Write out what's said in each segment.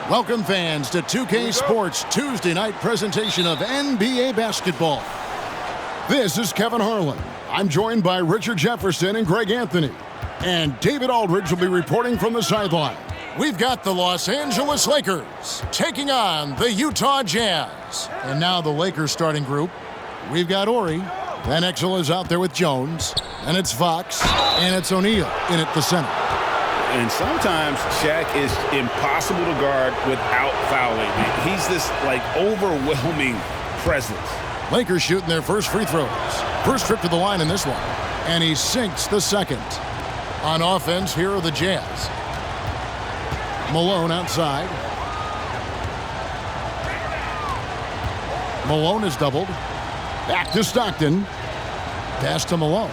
Welcome, fans, to 2K Sports Tuesday night presentation of NBA basketball. This is Kevin Harlan. I'm joined by Richard Jefferson and Greg Anthony. And David Aldridge will be reporting from the sideline. We've got the Los Angeles Lakers taking on the Utah Jazz. And now the Lakers starting group. We've got Ori. Van Exel is out there with Jones. And it's Fox. And it's O'Neal in at the center. And sometimes Shaq is impossible to guard without fouling. He's this, overwhelming presence. Lakers shooting their first free throws. First trip to the line in this one. And he sinks the second. On offense, here are the Jazz. Malone outside. Malone is doubled. Back to Stockton. Pass to Malone.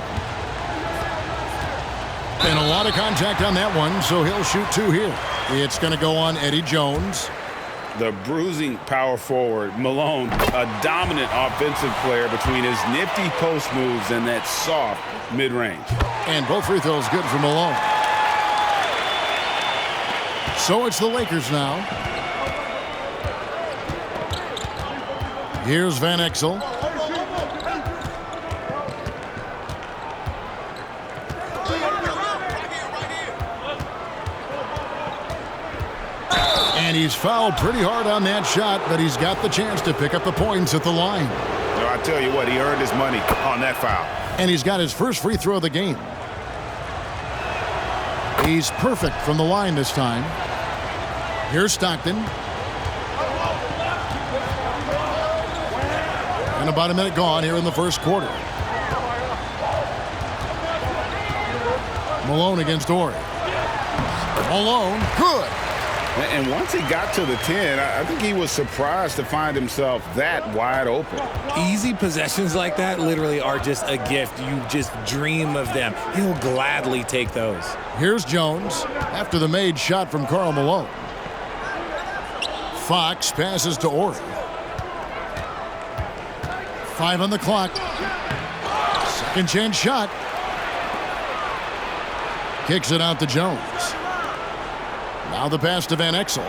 And a lot of contact on that one, so he'll shoot two here. It's going to go on Eddie Jones. The bruising power forward, Malone, a dominant offensive player between his nifty post moves and that soft mid-range. And both free throws good for Malone. So it's the Lakers now. Here's Van Exel. And he's fouled pretty hard on that shot, but he's got the chance to pick up the points at the line. No, I tell you what, he earned his money on that foul. And he's got his first free throw of the game. He's perfect from the line this time. Here's Stockton. And about a minute gone here in the first quarter. Malone against Ori. Malone, good. And once he got to the 10, I think he was surprised to find himself that wide open. Easy possessions like that literally are just a gift. You just dream of them. He'll gladly take those. Here's Jones after the made shot from Karl Malone. Fox passes to Ori. 5 on the clock. Second chance shot. Kicks it out to Jones. Now the pass to Van Exel.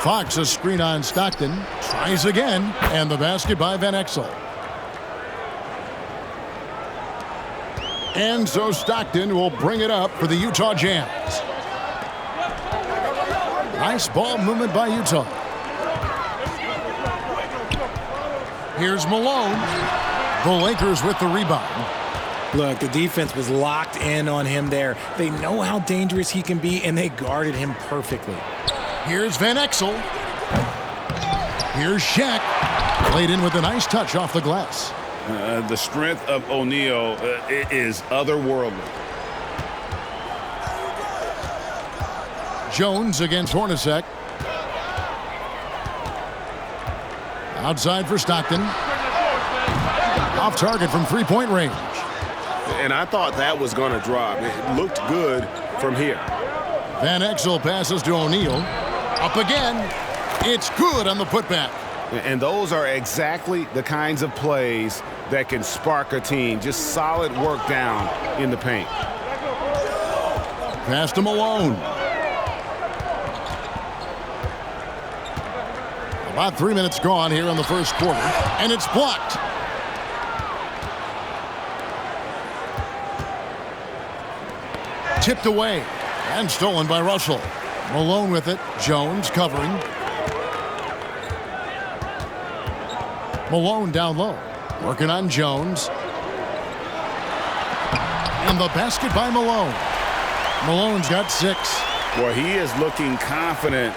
Fox a screen on Stockton. Tries again. And the basket by Van Exel. And so Stockton will bring it up for the Utah Jazz. Nice ball movement by Utah. Here's Malone. The Lakers with the rebound. Look, the defense was locked in on him there. They know how dangerous he can be, and they guarded him perfectly. Here's Van Exel. Here's Shaq. Played in with a nice touch off the glass. The strength of O'Neal is otherworldly. Jones against Hornacek. Outside for Stockton. Off target from three-point range. And I thought that was going to drop. It looked good from here. Van Exel passes to O'Neal. Up again. It's good on the putback. And those are exactly the kinds of plays that can spark a team. Just solid work down in the paint. Pass to Malone. About 3 minutes gone here in the first quarter. And it's blocked. Tipped away and stolen by Russell. Malone with it. Jones covering. Malone down low. Working on Jones. And the basket by Malone. Malone's got 6. Boy, he is looking confident.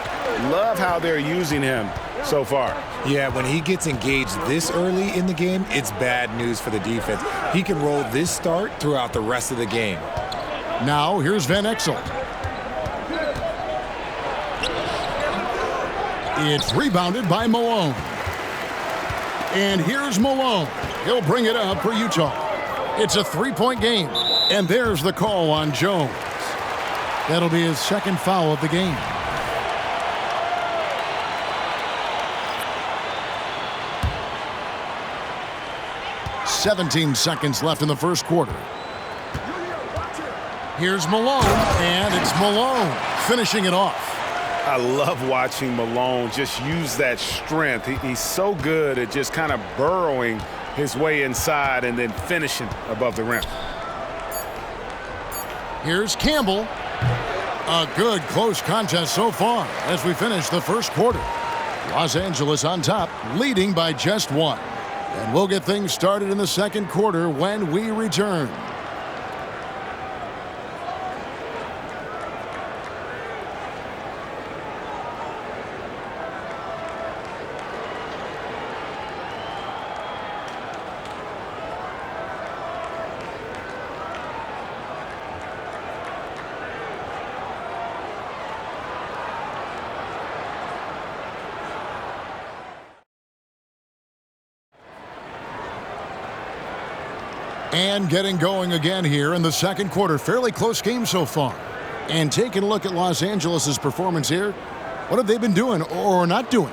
Love how they're using him so far. Yeah, when he gets engaged this early in the game, it's bad news for the defense. He can roll this start throughout the rest of the game. Now, here's Van Exel. It's rebounded by Malone. And here's Malone. He'll bring it up for Utah. It's a 3-point game. And there's the call on Jones. That'll be his second foul of the game. .17 seconds left in the first quarter. Here's Malone, and it's Malone finishing it off. I love watching Malone just use that strength. He's so good at just kind of burrowing his way inside and then finishing above the rim. Here's Campbell. A good close contest so far as we finish the first quarter. Los Angeles on top, leading by just one. And we'll get things started in the second quarter when we return. And getting going again here in the second quarter. Fairly close game so far. And taking a look at Los Angeles' performance here, what have they been doing or not doing?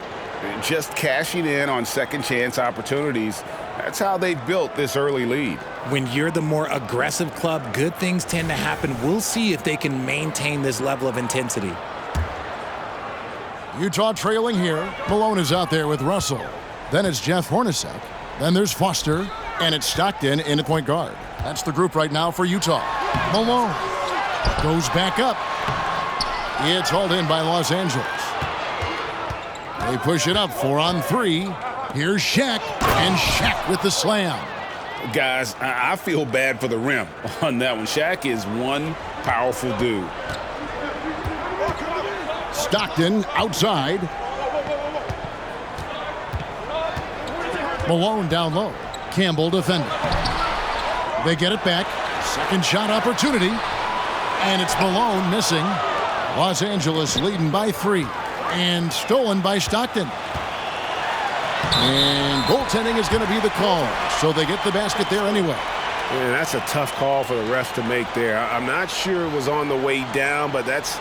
Just cashing in on second chance opportunities. That's how they built this early lead. When you're the more aggressive club, good things tend to happen. We'll see if they can maintain this level of intensity. Utah trailing here. Malone is out there with Russell. Then it's Jeff Hornacek. Then there's Foster. And it's Stockton in at point guard. That's the group right now for Utah. Malone goes back up. It's hauled in by Los Angeles. They push it up 4 on 3. Here's Shaq, and Shaq with the slam. Guys, I feel bad for the rim on that one. Shaq is one powerful dude. Stockton outside. Malone down low. Campbell defending. They get it back. Second shot opportunity. And it's Malone missing. Los Angeles leading by 3. And stolen by Stockton. And goaltending is going to be the call. So they get the basket there anyway. Man, that's a tough call for the refs to make there. I'm not sure it was on the way down, but that's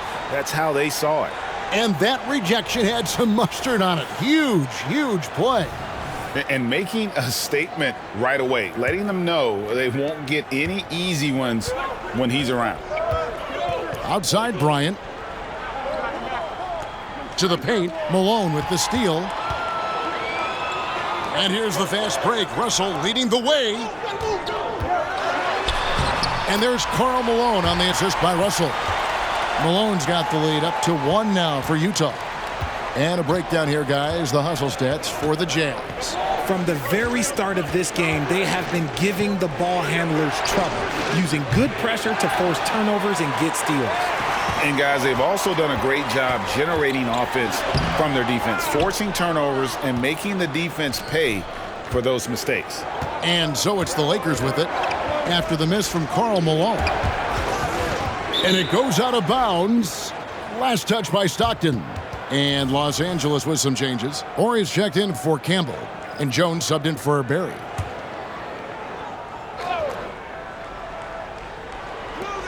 how they saw it. And that rejection had some mustard on it. Huge, huge play. And making a statement right away, letting them know they won't get any easy ones when he's around. Outside Bryant. To the paint. Malone with the steal. And here's the fast break. Russell leading the way. And there's Karl Malone on the assist by Russell. Malone's got the lead up to 1 now for Utah. And a breakdown here, guys. The hustle stats for the Jazz. From the very start of this game, they have been giving the ball handlers trouble, using good pressure to force turnovers and get steals. And, guys, they've also done a great job generating offense from their defense, forcing turnovers and making the defense pay for those mistakes. And so it's the Lakers with it after the miss from Karl Malone. And it goes out of bounds. Last touch by Stockton. And Los Angeles with some changes. Horry's checked in for Campbell. And Jones subbed in for Barry.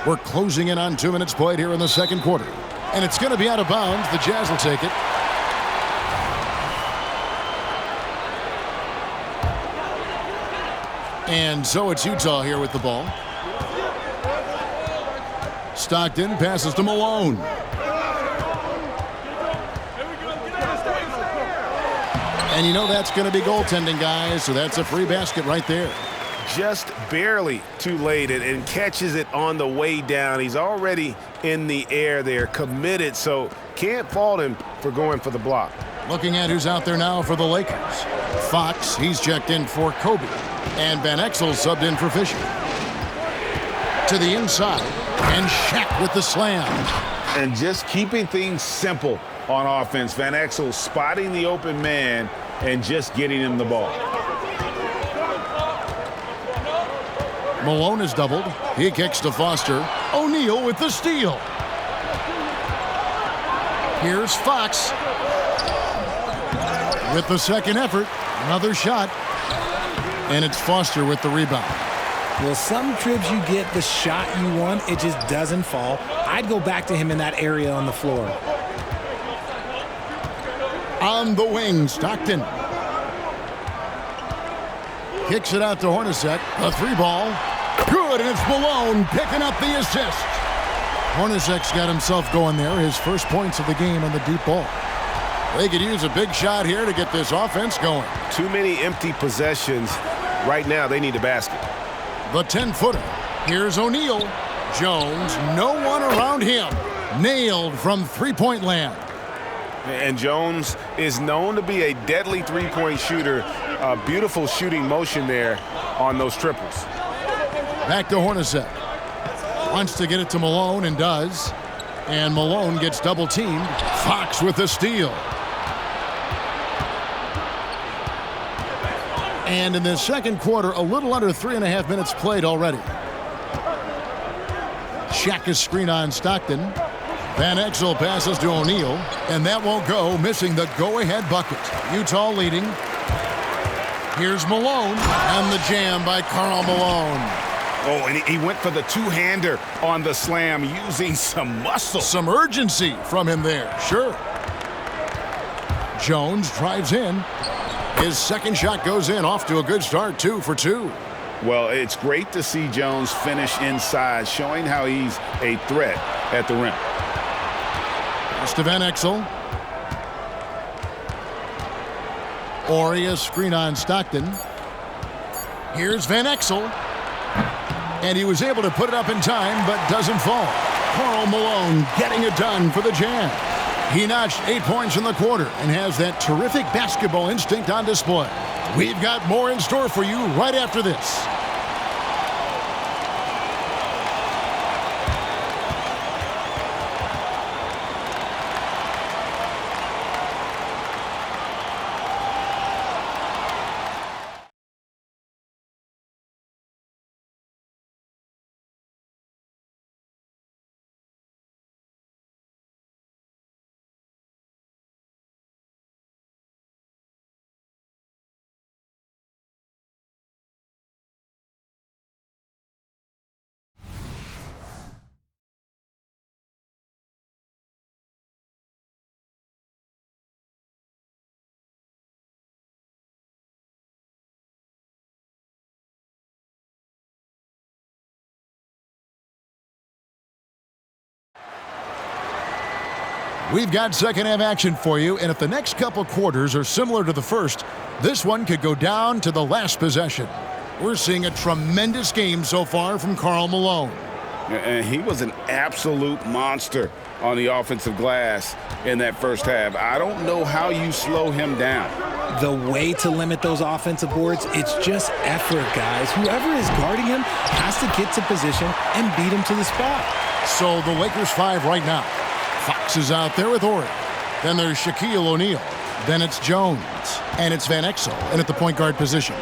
We're closing in on 2 minutes played here in the second quarter. And it's going to be out of bounds. The Jazz will take it. And so it's Utah here with the ball. Stockton passes to Malone. And you know that's going to be goaltending, guys, so that's a free basket right there. Just barely too late and catches it on the way down. He's already in the air there, committed, so can't fault him for going for the block. Looking at who's out there now for the Lakers. Fox, he's checked in for Kobe. And Van Exel subbed in for Fisher. To the inside, and Shaq with the slam. And just keeping things simple on offense. Van Exel spotting the open man and just getting him the ball. Malone is doubled. He kicks to Foster. O'Neal with the steal. Here's Fox. With the second effort. Another shot. And it's Foster with the rebound. Well, some trips you get the shot you want, it just doesn't fall. I'd go back to him in that area on the floor. On the wing, Stockton. Kicks it out to Hornacek. A 3 ball. Good, and it's Malone picking up the assist. Hornacek's got himself going there. His first points of the game on the deep ball. They could use a big shot here to get this offense going. Too many empty possessions. Right now, they need a basket. The 10-footer. Here's O'Neal. Jones, no one around him. Nailed from three-point land. And Jones is known to be a deadly three-point shooter. A beautiful shooting motion there on those triples. Back to Hornacek. Wants to get it to Malone and does. And Malone gets double-teamed. Fox with the steal. And in the second quarter, a little under 3.5 minutes played already. Shaka's screen on Stockton. Van Exel passes to O'Neal, and that won't go, missing the go-ahead bucket. Utah leading. Here's Malone, and the jam by Karl Malone. Oh, and he went for the two-hander on the slam, using some muscle. Some urgency from him there, sure. Jones drives in. His second shot goes in, off to a good start, 2 for 2. Well, it's great to see Jones finish inside, showing how he's a threat at the rim. Pass to Van Exel. Oria screen on Stockton. Here's Van Exel. And he was able to put it up in time, but doesn't fall. Karl Malone getting it done for the Jam. He notched 8 points in the quarter and has that terrific basketball instinct on display. We've got more in store for you right after this. We've got second half action for you, and if the next couple quarters are similar to the first, this one could go down to the last possession. We're seeing a tremendous game so far from Karl Malone. And he was an absolute monster on the offensive glass in that first half. I don't know how you slow him down. The way to limit those offensive boards, it's just effort, guys. Whoever is guarding him has to get to position and beat him to the spot. So the Lakers 5 right now. Fox is out there with Ori. Then there's Shaquille O'Neal. Then it's Jones. And it's Van Exel in at the point guard position.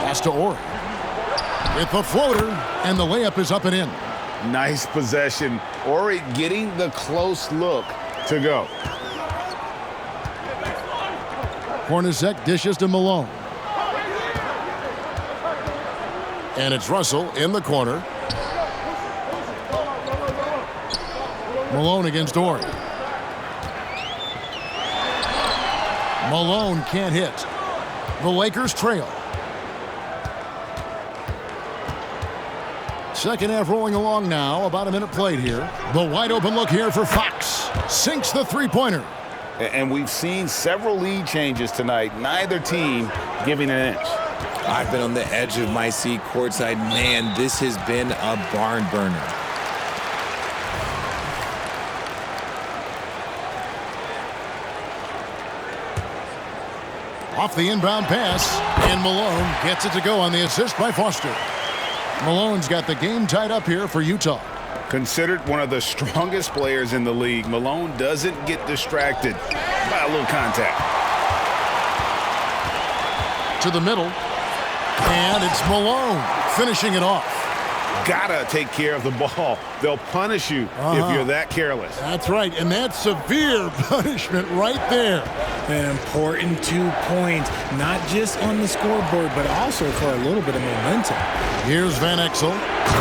Pass to Ori. With the floater, and the layup is up and in. Nice possession. Ori getting the close look to go. Hornacek dishes to Malone. And it's Russell in the corner. Malone against Ori. Malone can't hit. The Lakers trail. Second half rolling along now. About a minute played here. The wide open look here for Fox. Sinks the three-pointer. And we've seen several lead changes tonight. Neither team giving an inch. I've been on the edge of my seat courtside. Man, this has been a barn burner. Off the inbound pass, and Malone gets it to go on the assist by Foster. Malone's got the game tied up here for Utah. Considered one of the strongest players in the league, Malone doesn't get distracted by a little contact. To the middle, and it's Malone finishing it off. Gotta take care of the ball. They'll punish you if you're that careless. That's right, and that's severe punishment right there. An important 2 points, not just on the scoreboard, but also for a little bit of momentum. Here's Van Exel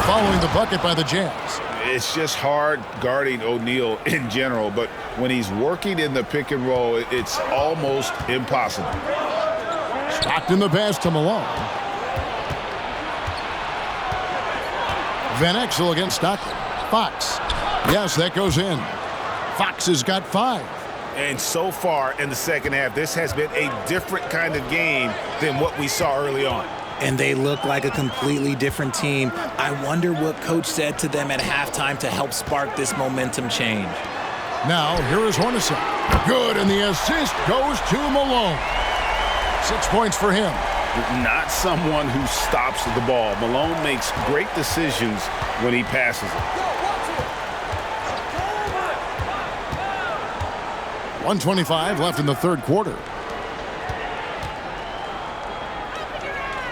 following the bucket by the Jazz. It's just hard guarding O'Neal in general, but when he's working in the pick and roll, it's almost impossible. Stockton the pass to Malone. Van Exel against Stockton. Fox. Yes, that goes in. Fox has got 5. And so far in the second half, this has been a different kind of game than what we saw early on. And they look like a completely different team. I wonder what coach said to them at halftime to help spark this momentum change. Now, here is Hornacek. Good, and the assist goes to Malone. 6 points for him. Not someone who stops the ball. Malone makes great decisions when he passes it. 1:25 left in the third quarter.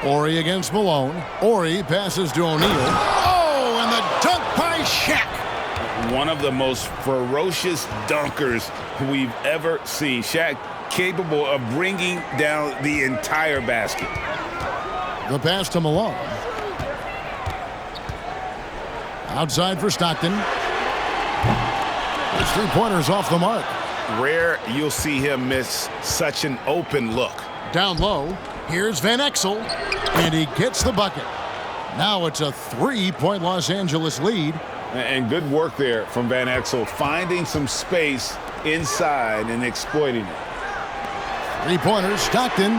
Horry against Malone. Horry passes to O'Neal. Oh, and the dunk by Shaq. One of the most ferocious dunkers we've ever seen. Shaq capable of bringing down the entire basket. The pass to Malone. Outside for Stockton. His 3-pointer's off the mark. Rare you'll see him miss such an open look. Down low, here's Van Exel, and he gets the bucket. Now it's a 3-point Los Angeles lead. And good work there from Van Exel, finding some space inside and exploiting it. 3-pointers, Stockton.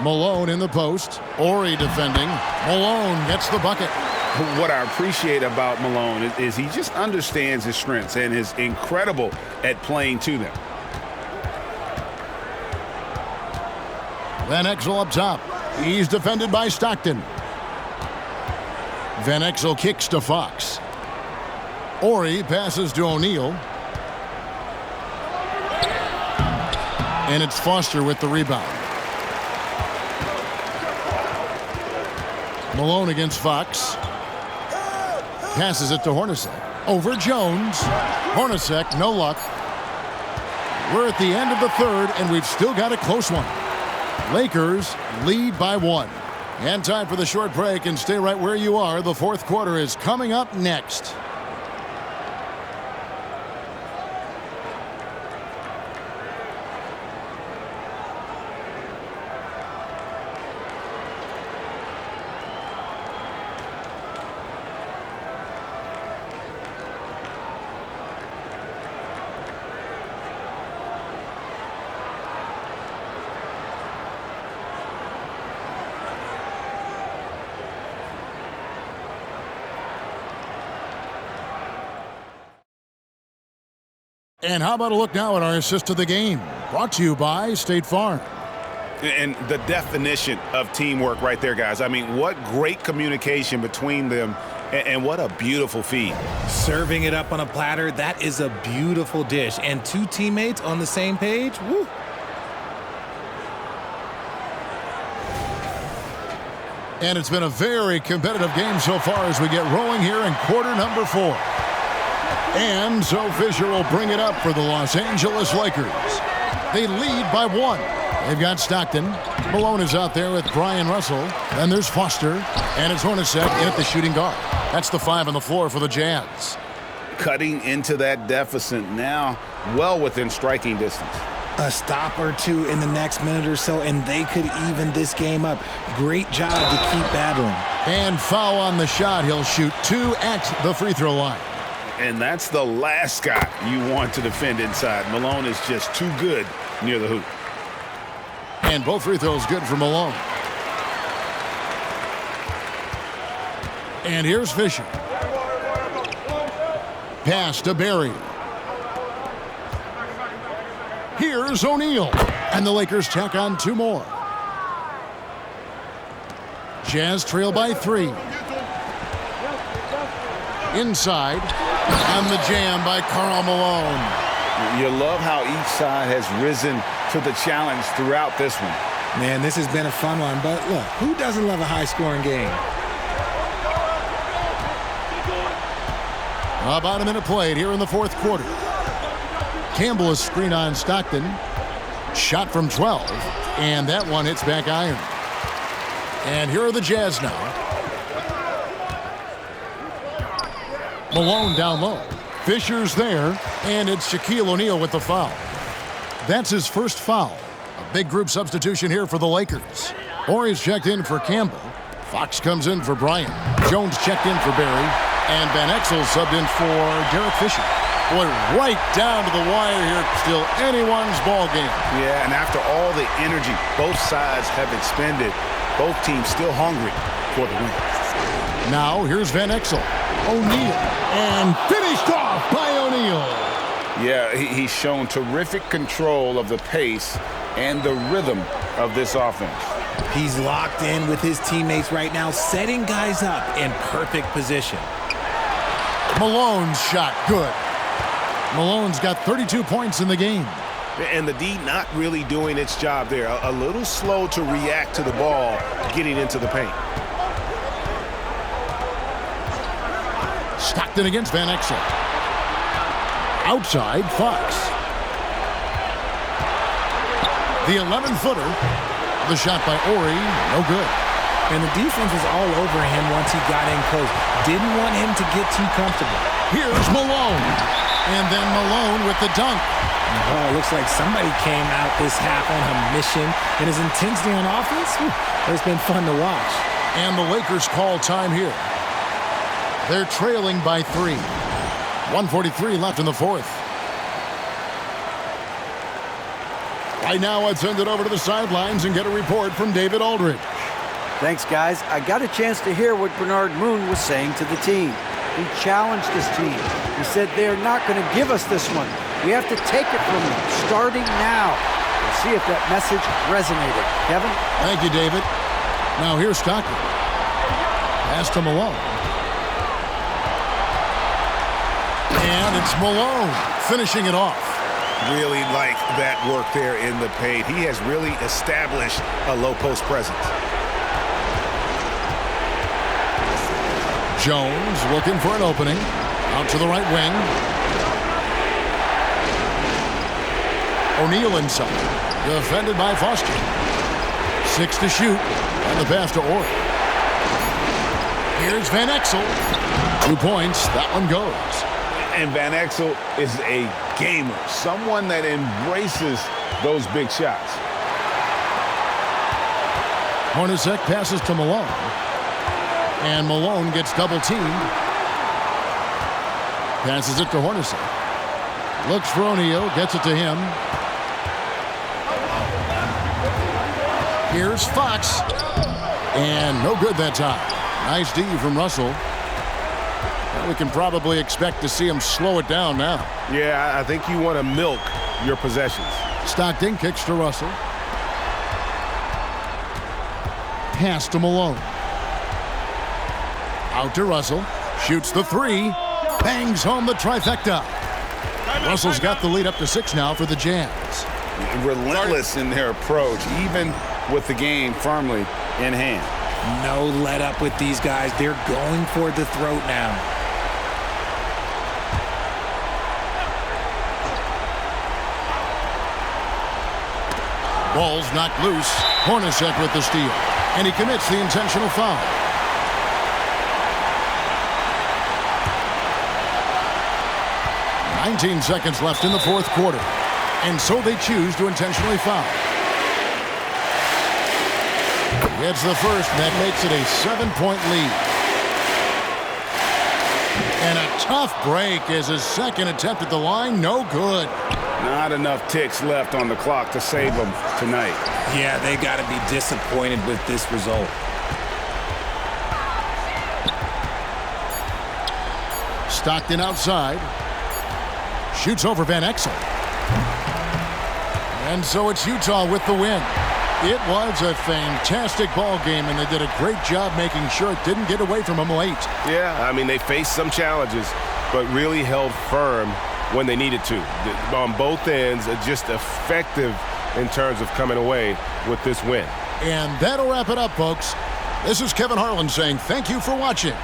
Malone in the post. Horry defending. Malone gets the bucket. What I appreciate about Malone is he just understands his strengths and is incredible at playing to them. Van Exel up top. He's defended by Stockton. Van Exel kicks to Fox. Horry passes to O'Neal. And it's Foster with the rebound. Malone against Fox. Passes it to Hornacek. Over Jones. Hornacek, no luck. We're at the end of the third, and we've still got a close one. Lakers lead by 1. And time for the short break, and stay right where you are. The fourth quarter is coming up next. And how about a look now at our assist to the game? Brought to you by State Farm. And the definition of teamwork right there, guys. I mean, what great communication between them, and what a beautiful feed. Serving it up on a platter, that is a beautiful dish. And 2 teammates on the same page, woo. And it's been a very competitive game so far as we get rolling here in quarter number 4. And so Fisher will bring it up for the Los Angeles Lakers. They lead by 1. They've got Stockton. Malone is out there with Brian Russell. Then there's Foster. And it's Hornacek in at the shooting guard. That's the 5 on the floor for the Jazz. Cutting into that deficit now, well within striking distance. A stop or 2 in the next minute or so, and they could even this game up. Great job to keep battling. And foul on the shot. He'll shoot 2 at the free throw line. And that's the last guy you want to defend inside. Malone is just too good near the hoop. And both free throws good for Malone. And here's Fisher. Pass to Barry. Here's O'Neal. And the Lakers tack on 2 more. Jazz trail by 3. Inside. And the jam by Karl Malone. You love how each side has risen to the challenge throughout this one. Man, this has been a fun one, but look, who doesn't love a high-scoring game? About a minute played here in the fourth quarter. Campbell is screen on Stockton. Shot from 12, and that one hits back iron. And here are the Jazz now. Malone down low. Fisher's there, and it's Shaquille O'Neal with the foul. That's his first foul. Big group substitution here for the Lakers. Horry's checked in for Campbell. Fox comes in for Bryant. Jones checked in for Barry. And Van Exel subbed in for Derek Fisher. Boy, right down to the wire here. Still anyone's ball game. Yeah, and after all the energy both sides have expended, both teams still hungry for the win. Now, here's Van Exel. O'Neal. And finished off by O'Neal. Yeah, he's shown terrific control of the pace and the rhythm of this offense. He's locked in with his teammates right now, setting guys up in perfect position. Malone's shot, good. Malone's got 32 points in the game. And the D not really doing its job there. A little slow to react to the ball getting into the paint. Stockton against Van Exel. Outside, Fox. The 11-footer. The shot by Horry, no good. And the defense was all over him once he got in close. Didn't want him to get too comfortable. Here's Malone. And then Malone with the dunk. Oh, it looks like somebody came out this half on a mission. And his intensity on offense, it's been fun to watch. And the Lakers call time here. They're trailing by 3. 1:43 left in the fourth. Right now, let's send it over to the sidelines and get a report from David Aldridge. Thanks, guys. I got a chance to hear what Bernard Moon was saying to the team. He challenged his team. He said they're not going to give us this one. We have to take it from them, starting now. We'll see if that message resonated. Kevin? Thank you, David. Now here's Stockton. Pass to Malone. And it's Malone finishing it off. Really like that work there in the paint. He has really established a low post presence. Jones looking for an opening. Out to the right wing. O'Neal inside. Defended by Foster. 6 to shoot. And the pass to Horry. Here's Van Exel. 2 points. That one goes. And Van Exel is a gamer, someone that embraces those big shots. Hornacek passes to Malone. And Malone gets double-teamed. Passes it to Hornacek. Looks for O'Neal, gets it to him. Here's Fox. And no good that time. Nice D from Russell. We can probably expect to see him slow it down now. Yeah, I think you want to milk your possessions. Stockton kicks to Russell. Pass to Malone. Out to Russell. Shoots the 3. Bangs home the trifecta. Russell's got the lead up to 6 now for the Jazz. Relentless in their approach, even with the game firmly in hand. No let up with these guys. They're going for the throat now. Ball's knocked loose. Hornacek with the steal. And he commits the intentional foul. "19 seconds left in the fourth quarter. And so they choose to intentionally foul. It's the first, and that makes it a 7-point lead. And a tough break as his second attempt at the line, no good. Not enough ticks left on the clock to save them tonight. Yeah, they got to be disappointed with this result. Stockton outside. Shoots over Van Exel. And so it's Utah with the win. It was a fantastic ball game, and they did a great job making sure it didn't get away from them late. Yeah, I mean, they faced some challenges, but really held firm when they needed to. On both ends, just effective in terms of coming away with this win. And that'll wrap it up, folks. This is Kevin Harlan saying thank you for watching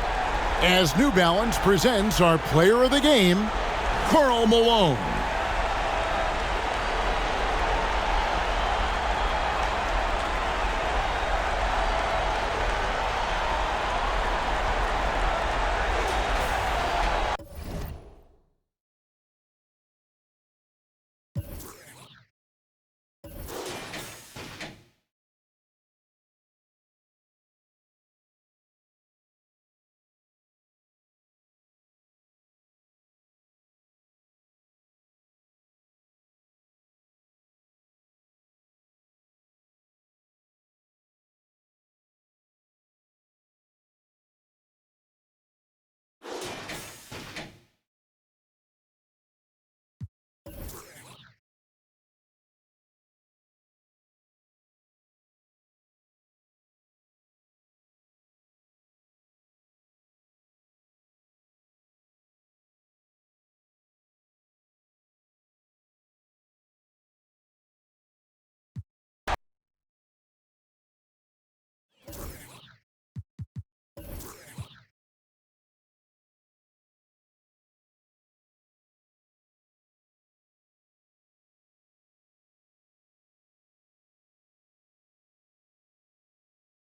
as New Balance presents our player of the game, Karl Malone.